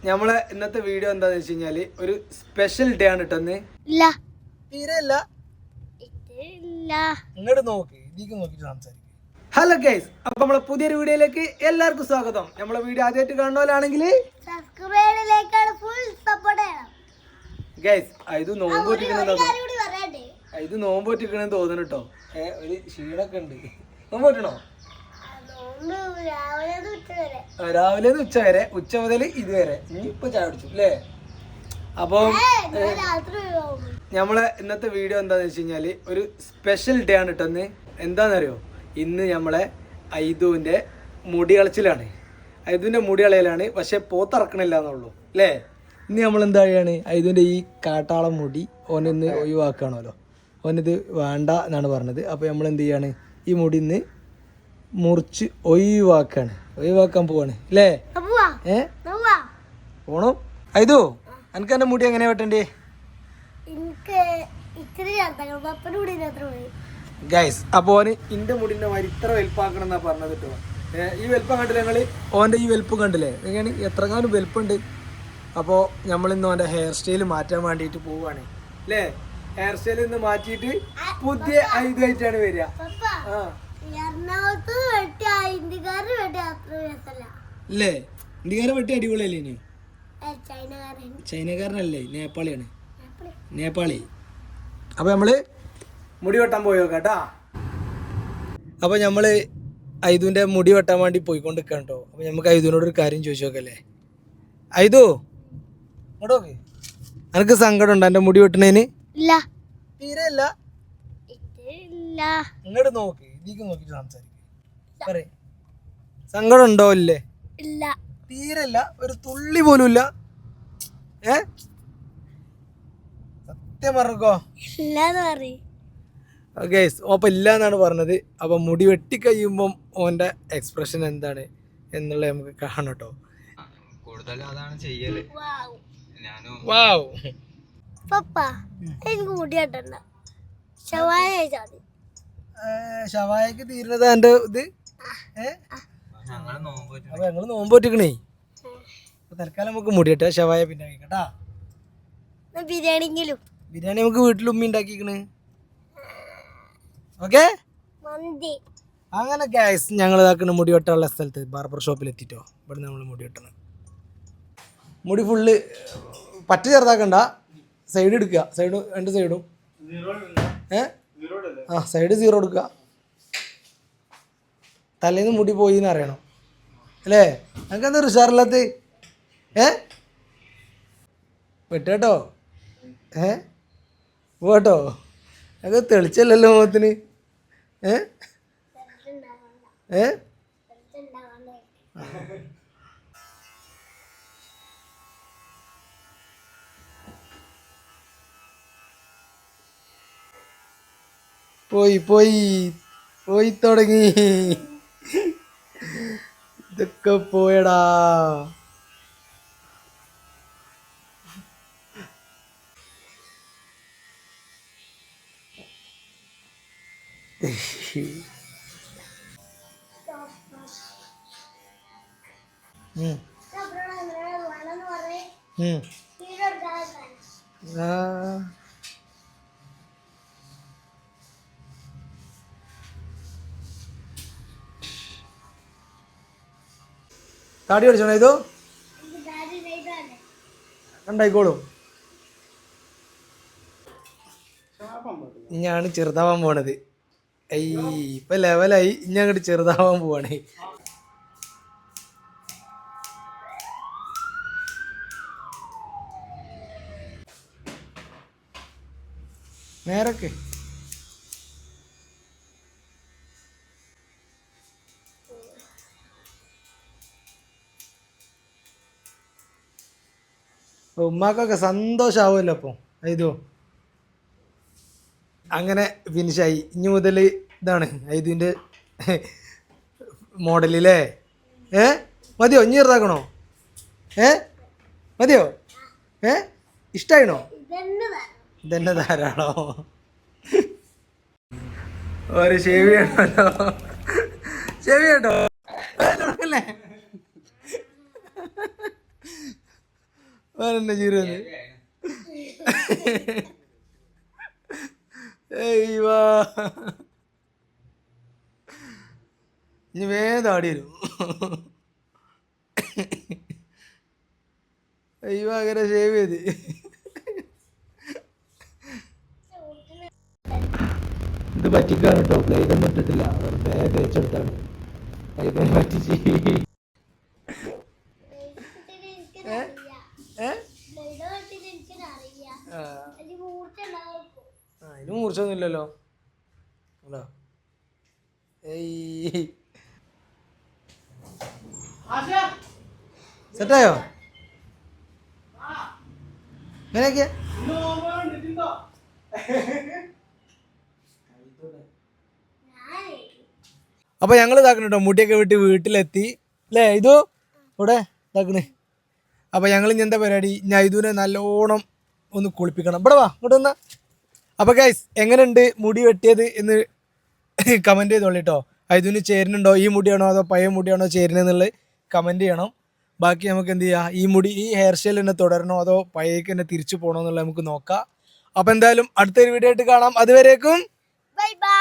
നമ്മളെ ഇന്നത്തെ വീഡിയോ എന്താന്ന് വെച്ച് കഴിഞ്ഞാല് ഒരു സ്പെഷ്യൽ ഡേ ആണ് ഇട്ടെന്ന്. ഇങ്ങോട്ട് നോക്ക്, ഇതിക്ക് നോക്കിട്ട് സംസാരിക്കും. ഹലോ ഗൈസ്, അപ്പൊ നമ്മളെ പുതിയൊരു വീഡിയോയിലേക്ക് എല്ലാവർക്കും സ്വാഗതം. നമ്മളെ വീഡിയോ ആദ്യമായിട്ട് കാണുന്നവരാണെങ്കിൽ ഗൈസ് ഇത് നോമ്പോറ്റിക്കണെന്ന് തോന്നുന്നു കേട്ടോ. ഒരു ക്ഷീണൊക്കെ ഉണ്ട്. നോമ്പോറ്റണോ? രാവിലെ ഉച്ച വരെ, ഉച്ച മുതൽ ഇതുവരെ. ഇനി ഇപ്പൊ ചായ കുടിച്ചു അല്ലേ? അപ്പം നമ്മളെ ഇന്നത്തെ വീഡിയോ എന്താന്ന് വെച്ച് കഴിഞ്ഞാല് ഒരു സ്പെഷ്യൽ ഡേ ആണ് ഇട്ടെന്ന്. എന്താണെന്നറിയോ? ഇന്ന് നമ്മളെ ഐദുവിൻ്റെ മുടി കളച്ചിലാണ്. ഐദുവിൻ്റെ മുടി കളയലാണ്, പക്ഷെ പോത്തിറക്കണില്ല എന്നുള്ളൂ അല്ലേ? ഇന്ന് നമ്മൾ എന്താ ചെയ്യാണ്? ഐദുവിൻ്റെ ഈ കാട്ടാളം മുടി ഓനൊന്ന് ഒഴിവാക്കുകയാണല്ലോ. ഓനിത് വേണ്ട എന്നാണ് പറഞ്ഞത്. അപ്പോൾ നമ്മൾ എന്ത് ചെയ്യാണ്? ഈ മുടി ഇന്ന് മുറിച്ച് ഒഴിവാക്കാൻ പോവാണ് അല്ലേ? പോണം. ഐദു, എനിക്ക് എൻ്റെ മുടി എങ്ങനെയാ വെട്ടണ്ടേ? ഗൈസ്, അപ്പോൾ ഓന് ഇന്റെ മുടിന്റെ മാതിരി ഇത്ര വലുപ്പാക്കണം എന്നാ പറഞ്ഞത് കേട്ടോ. ഈ വലുപ്പം കണ്ടില്ലേ ഞങ്ങള്? ഓൻ്റെ ഈ വലുപ്പം കണ്ടില്ലേ? എങ്ങനെ എത്രകാലം വലുപ്പമുണ്ട്. അപ്പോൾ നമ്മളിന്ന് ഓൻ്റെ ഹെയർ സ്റ്റൈൽ മാറ്റാൻ വേണ്ടിയിട്ട് പോവുകയാണ് അല്ലേ? ഹെയർ സ്റ്റൈൽ ഇന്ന് മാറ്റിയിട്ട് പുതിയ ഐദായിട്ടാണ് വരിക. അല്ലേ? ഇന്ത്യക്കാരെ വെട്ടി അടിപൊളിയല്ലേ? ഇനി ചൈനക്കാരനല്ലേ? നേപ്പാളിയാണ്, നേപ്പാളി. അപ്പൊ നമ്മള് മുടി വെട്ടാൻ പോയോ കേട്ടാ. അപ്പൊ നമ്മള് ഐദുവിന്റെ മുടി വെട്ടാൻ വേണ്ടി പോയിക്കൊണ്ടിരിക്കാം കേട്ടോ. അപ്പൊ നമുക്ക് ഐദുവിനോട് ഒരു കാര്യം ചോദിച്ചു നോക്കല്ലേ? ഐദു, ഇങ്ങോട്ട് നോക്ക്. എനക്ക് സങ്കടം ഉണ്ടോ എന്റെ മുടി വെട്ടണേന്? തീരെ ഇല്ല. ഇങ്ങോട്ട് നോക്ക്, ഇതിക്ക് നോക്കിട്ട് സംസാരിക്കും. സങ്കടം ഉണ്ടോ? ഇല്ലേ? തീരെ ഇല്ല, ഒരു തുള്ളി പോലും ഇല്ല. സത്യം പറഞ്ഞോ? ഗൈസ്, ഓപ്പം ഇല്ല എന്നാണ് പറഞ്ഞത്. അപ്പം മുടി വെട്ടി കഴിയുമ്പം ഓൻ്റെ എക്സ്പ്രഷൻ എന്താണ് എന്നുള്ളത് നമുക്ക് കാണാം കേട്ടോ. കൂടുതലും അതാണ് ചെയ്യല്. ഷവായക്ക് തീരുന്നത് എൻ്റെ ഇത്. അപ്പൊ ഞങ്ങള് നോമ്പോറ്റിക്കണേ. തൽക്കാലം നമുക്ക് മുടി വെട്ടാ, ഷവായ പിന്നെ കഴിക്കട്ടാ. ബിരിയാണി നമുക്ക് വീട്ടിൽ ഉമ്മ ഉണ്ടാക്കിക്കണ്. ഓക്കെ, അങ്ങനെ ഗൈസ് ഞങ്ങൾ ഇതാക്കണ മുടി വെട്ടാനുള്ള സ്ഥലത്ത് ബാർബർ ഷോപ്പിൽ എത്തിട്ടോ. ഇവിടെ നമ്മൾ മുടി വെട്ടണം. മുടി ഫുള്ള് പറ്റ ചെറുതാക്കണ്ട, സൈഡ് എടുക്കുക. സൈഡ് രണ്ട് സൈഡും സൈഡ് 0 എടുക്കുക. തലേന്ന് മുടി പോയി എന്ന് അറിയണം അല്ലേ? നമുക്ക് എന്താ ഉഷാറില്ലാത്ത? വെട്ടോ പോട്ടോ. അത് തെളിച്ചല്ലോ മുഖത്തിന്. പോയി തുടങ്ങി. ഇതൊക്കെ പോയടാ. താടി അടിച്ചോണോ? ഇതോ ഉണ്ടായിക്കോളും. ഇനിയാണ് ചെറുതാവാൻ പോണത്. ഇപ്പൊ ലെവലായി. ഇനി അങ്ങോട്ട് ചെറുതാവാൻ പോവാണ്. നേരൊക്കെ ഉമ്മാക്കൊക്കെ സന്തോഷാവുമല്ലോ. അപ്പം ഐദു അങ്ങനെ ഫിനിഷായി. ഇനി മുതൽ ഇതാണ് ഐദുവിൻ്റെ മോഡലില്ലേ? മതിയോ? ഇനി ചെറുതാക്കണോ? മതിയോ? ഇഷ്ടായിണോ? ഇതന്നെ ധാരാളോ? ഒരു ഷേവ് ചെയ്യണല്ലോ. ഷേവ് ചെയ്യട്ടോ അല്ലേ? ഓനെന്നെ ചീരുന്ന് ഏയ്വാ ഇനി വേദാടി വരും അയ്യോ അങ്ങനെ ഷേവ് ചെയ്ത് ഇത് പറ്റിക്കാണ് കേട്ടോ പ്ലേറ്റൊന്നും ഇട്ടിട്ടില്ല വെറുതെ തേച്ചെടുത്താണ് പറ്റിച്ച് അതിന് മൂർച്ചൊന്നും ഇല്ലല്ലോ അല്ലോ ഏയ് സെറ്റായോ ഇങ്ങനെയൊക്കെ അപ്പൊ ഞങ്ങൾ ഇതാക്കണം കേട്ടോ മുടിയൊക്കെ വിട്ട് വീട്ടിലെത്തി അല്ലേ ഇതു ഇവിടെ ഇതാക്കണേ അപ്പൊ ഞങ്ങൾ ഇനി എന്താ പരിപാടി ഞാൻ ഇതിനെ നല്ലോണം ഒന്ന് കുളിപ്പിക്കണം ഇവിടെ വാ ഇങ്ങോട്ട് വന്നാ അപ്പൊ ഗൈസ് എങ്ങനെയുണ്ട് മുടി വെട്ടിയത് എന്ന് കമന്റ് ചെയ്തോളൂ കേട്ടോ ഇതിന് ചേരുന്നുണ്ടോ ഈ മുടിയാണോ അതോ പഴയ മുടിയാണോ ചേരുന്നതെന്നുള്ളത് കമന്റ് ചെയ്യണം ബാക്കി നമുക്ക് എന്ത് ചെയ്യാം ഈ മുടി ഈ ഹെയർ സ്റ്റൈൽ തന്നെ തുടരണോ അതോ പഴയേക്ക് തന്നെ തിരിച്ചു പോകണോ എന്നുള്ളത് നമുക്ക് നോക്കാം അപ്പൊ എന്തായാലും അടുത്തൊരു വീഡിയോ ആയിട്ട് കാണാം അതുവരേക്കും ബൈ ബൈ.